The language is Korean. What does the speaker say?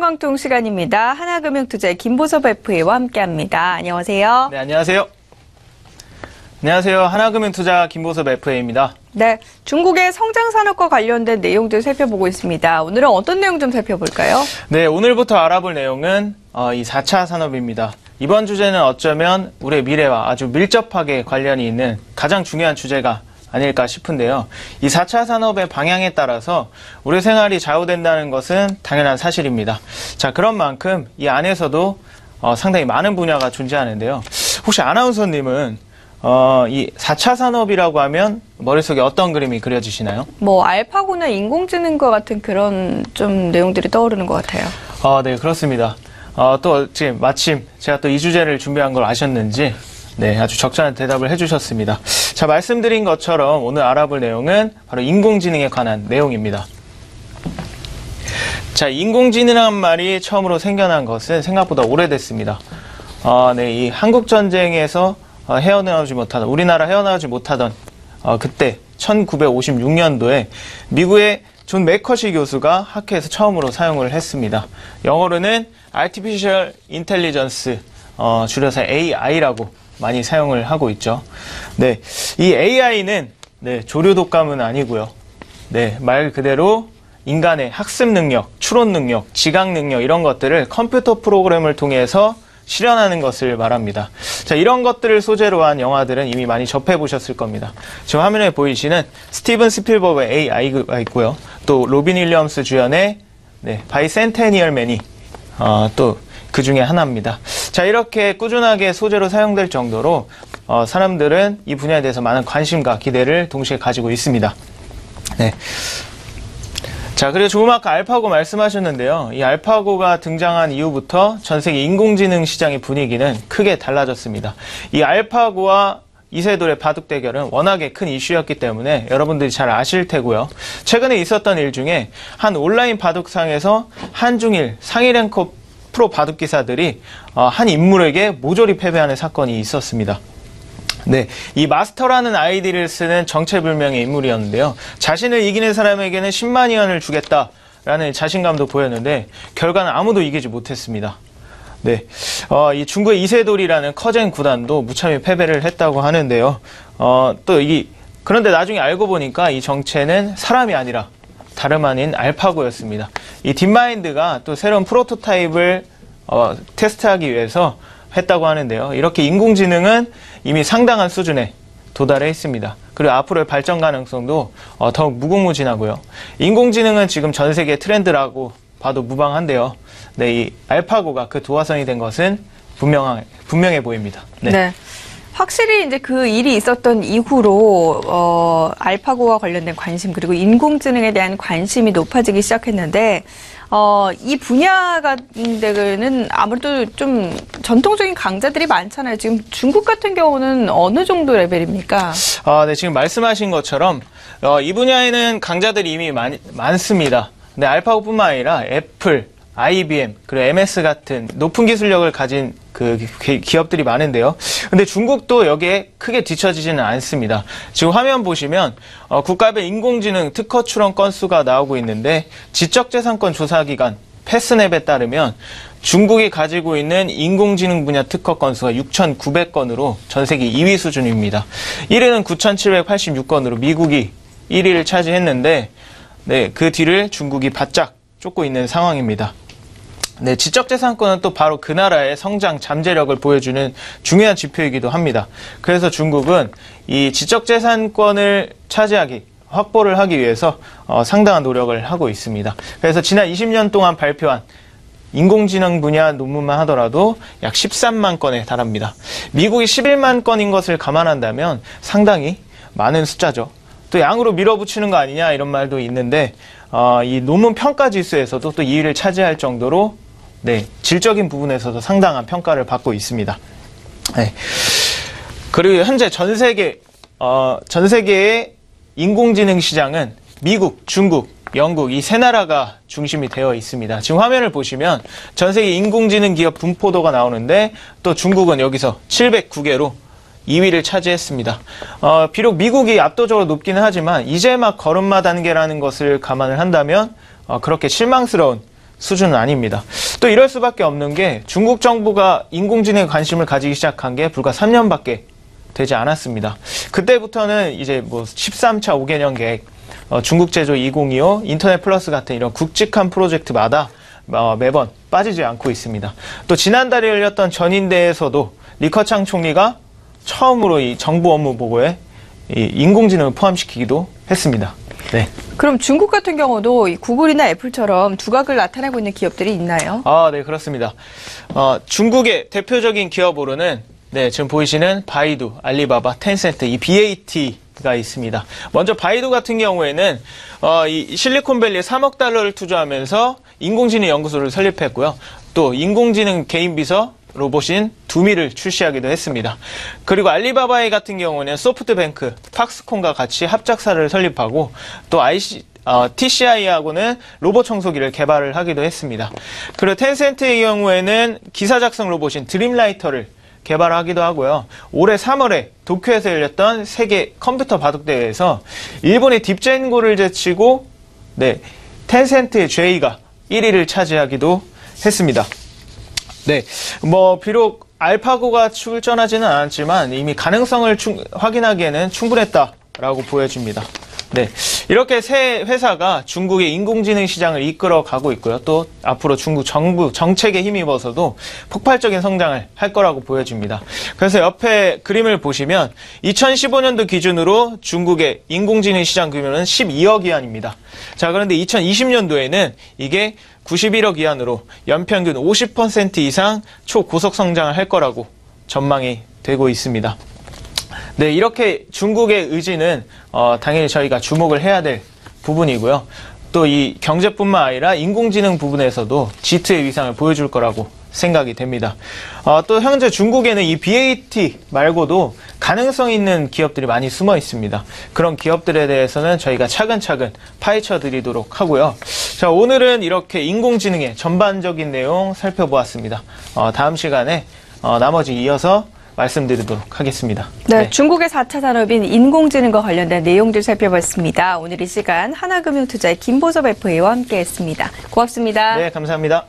신한건강통 시간입니다. 하나금융투자의 김보섭 FA와 함께합니다. 안녕하세요. 네, 안녕하세요. 안녕하세요. 하나금융투자 김보섭 FA입니다. 네, 중국의 성장산업과 관련된 내용들 살펴보고 있습니다. 오늘은 어떤 내용 좀 살펴볼까요? 네, 오늘부터 알아볼 내용은 이 4차 산업입니다. 이번 주제는 어쩌면 우리의 미래와 아주 밀접하게 관련이 있는 가장 중요한 주제가 아닐까 싶은데요. 이 4차 산업의 방향에 따라서 우리 생활이 좌우된다는 것은 당연한 사실입니다. 자, 그런 만큼 이 안에서도 상당히 많은 분야가 존재하는데요. 혹시 아나운서님은 이 4차 산업이라고 하면 머릿속에 어떤 그림이 그려지시나요? 뭐 알파고나 인공지능과 같은 그런 좀 내용들이 떠오르는 것 같아요. 네, 그렇습니다. 또 지금 마침 제가 또 이 주제를 준비한 걸 아셨는지 네, 아주 적절한 대답을 해주셨습니다. 자, 말씀드린 것처럼 오늘 알아볼 내용은 바로 인공지능에 관한 내용입니다. 자, 인공지능이라는 말이 처음으로 생겨난 것은 생각보다 오래됐습니다. 네, 이 한국전쟁에서 우리나라 헤어나오지 못하던 그때 1956년도에 미국의 존 매커시 교수가 학회에서 처음으로 사용을 했습니다. 영어로는 Artificial Intelligence, 줄여서 AI라고 많이 사용을 하고 있죠. 네, 이 AI는 조류 독감은 아니고요. 네, 말 그대로 인간의 학습 능력, 추론 능력, 지각 능력 이런 것들을 컴퓨터 프로그램을 통해서 실현하는 것을 말합니다. 자, 이런 것들을 소재로 한 영화들은 이미 많이 접해보셨을 겁니다. 지금 화면에 보이시는 스티븐 스필버그의 AI가 있고요. 또 로빈 윌리엄스 주연의 바이센테니얼 맨이 또 그 중에 하나입니다. 자, 이렇게 꾸준하게 소재로 사용될 정도로 사람들은 이 분야에 대해서 많은 관심과 기대를 동시에 가지고 있습니다. 네. 자, 그리고 조금 아까 알파고 말씀하셨는데요. 이 알파고가 등장한 이후부터 전 세계 인공지능 시장의 분위기는 크게 달라졌습니다. 이 알파고와 이세돌의 바둑 대결은 워낙에 큰 이슈였기 때문에 여러분들이 잘 아실 테고요. 최근에 있었던 일 중에 한 온라인 바둑상에서 한중일 상위 랭커 프로 바둑 기사들이 한 인물에게 모조리 패배하는 사건이 있었습니다. 네, 이 마스터라는 아이디를 쓰는 정체불명의 인물이었는데요. 자신을 이기는 사람에게는 10만 위안을 주겠다라는 자신감도 보였는데 결과는 아무도 이기지 못했습니다. 네, 이 중국의 이세돌이라는 커젠 구단도 무참히 패배를 했다고 하는데요. 그런데 나중에 알고 보니까 이 정체는 사람이 아니라 다름 아닌 알파고였습니다. 이 딥마인드가 또 새로운 프로토타입을 테스트하기 위해서 했다고 하는데요. 이렇게 인공지능은 이미 상당한 수준에 도달해 있습니다. 그리고 앞으로의 발전 가능성도 더욱 무궁무진하고요. 인공지능은 지금 전 세계 트렌드라고 봐도 무방한데요. 네, 이 알파고가 그 도화선이 된 것은 분명해 보입니다. 네. 확실히 이제 그 일이 있었던 이후로 알파고와 관련된 관심 그리고 인공지능에 대한 관심이 높아지기 시작했는데 이 분야 같은 데는 아무래도 좀 전통적인 강자들이 많잖아요. 지금 중국 같은 경우는 어느 정도 레벨입니까? 네, 지금 말씀하신 것처럼 이 분야에는 강자들이 이미 많습니다. 근데 알파고뿐만 아니라 애플, IBM, 그리고 MS 같은 높은 기술력을 가진 그 기업들이 많은데요. 근데 중국도 여기에 크게 뒤처지지는 않습니다. 지금 화면 보시면 국가별 인공지능 특허 출원 건수가 나오고 있는데 지적재산권 조사기관 패스냅에 따르면 중국이 가지고 있는 인공지능 분야 특허 건수가 6,900건으로 전 세계 2위 수준입니다. 1위는 9,786건으로 미국이 1위를 차지했는데 네, 그 뒤를 중국이 바짝 쫓고 있는 상황입니다. 네, 지적재산권은 또 바로 그 나라의 성장 잠재력을 보여주는 중요한 지표이기도 합니다. 그래서 중국은 이 지적재산권을 확보를 하기 위해서 상당한 노력을 하고 있습니다. 그래서 지난 20년 동안 발표한 인공지능 분야 논문만 하더라도 약 13만 건에 달합니다. 미국이 11만 건인 것을 감안한다면 상당히 많은 숫자죠. 또 양으로 밀어붙이는 거 아니냐 이런 말도 있는데 이 논문 평가 지수에서도 또 2위를 차지할 정도로 네, 질적인 부분에서도 상당한 평가를 받고 있습니다. 네. 그리고 현재 전 세계의 인공지능 시장은 미국, 중국, 영국 이 세 나라가 중심이 되어 있습니다. 지금 화면을 보시면 전 세계 인공지능 기업 분포도가 나오는데 또 중국은 여기서 709개로 2위를 차지했습니다. 비록 미국이 압도적으로 높기는 하지만 이제 막 걸음마 단계라는 것을 감안을 한다면 그렇게 실망스러운 수준은 아닙니다. 또 이럴 수밖에 없는 게 중국 정부가 인공지능에 관심을 가지기 시작한 게 불과 3년밖에 되지 않았습니다. 그때부터는 이제 뭐 13차 5개년 계획, 중국 제조 2025, 인터넷 플러스 같은 이런 굵직한 프로젝트마다 매번 빠지지 않고 있습니다. 또 지난달에 열렸던 전인대에서도 리커창 총리가 처음으로 이 정부 업무 보고에 이 인공지능을 포함시키기도 했습니다. 네. 그럼 중국 같은 경우도 이 구글이나 애플처럼 두각을 나타내고 있는 기업들이 있나요? 네, 그렇습니다. 중국의 대표적인 기업으로는 네, 지금 보이시는 바이두, 알리바바, 텐센트, 이 BAT가 있습니다. 먼저 바이두 같은 경우에는 이 실리콘밸리에 3억 달러를 투자하면서 인공지능 연구소를 설립했고요. 또 인공지능 개인 비서 로봇인 두미를 출시하기도 했습니다. 그리고 알리바바의 같은 경우는 소프트뱅크, 팍스콘과 같이 합작사를 설립하고 또 TCI하고는 로봇 청소기를 개발을 하기도 했습니다. 그리고 텐센트의 경우에는 기사 작성 로봇인 드림라이터를 개발하기도 하고요. 올해 3월에 도쿄에서 열렸던 세계 컴퓨터 바둑대회에서 일본의 딥젠고를 제치고 네, 텐센트의 J가 1위를 차지하기도 했습니다. 네, 뭐 비록 알파고가 출전하지는 않았지만 이미 가능성을 확인하기에는 충분했다라고 보여집니다. 네, 이렇게 세 회사가 중국의 인공지능 시장을 이끌어 가고 있고요. 또 앞으로 중국 정부 정책에 힘입어서도 폭발적인 성장을 할 거라고 보여집니다. 그래서 옆에 그림을 보시면 2015년도 기준으로 중국의 인공지능 시장 규모는 12억 위안입니다. 자, 그런데 2020년도에는 이게 91억 위안으로 연평균 50% 이상 초고속 성장을 할 거라고 전망이 되고 있습니다. 네, 이렇게 중국의 의지는 당연히 저희가 주목을 해야 될 부분이고요. 또 이 경제뿐만 아니라 인공지능 부분에서도 G2의 위상을 보여줄 거라고 생각이 됩니다. 또 현재 중국에는 이 BAT 말고도 가능성 있는 기업들이 많이 숨어 있습니다. 그런 기업들에 대해서는 저희가 차근차근 파헤쳐 드리도록 하고요. 자, 오늘은 이렇게 인공지능의 전반적인 내용 살펴보았습니다. 다음 시간에 나머지 이어서 말씀드리도록 하겠습니다. 네, 중국의 4차 산업인 인공지능과 관련된 내용들 살펴봤습니다. 오늘 이 시간 하나금융투자의 김보섭 FA와 함께했습니다. 고맙습니다. 네, 감사합니다.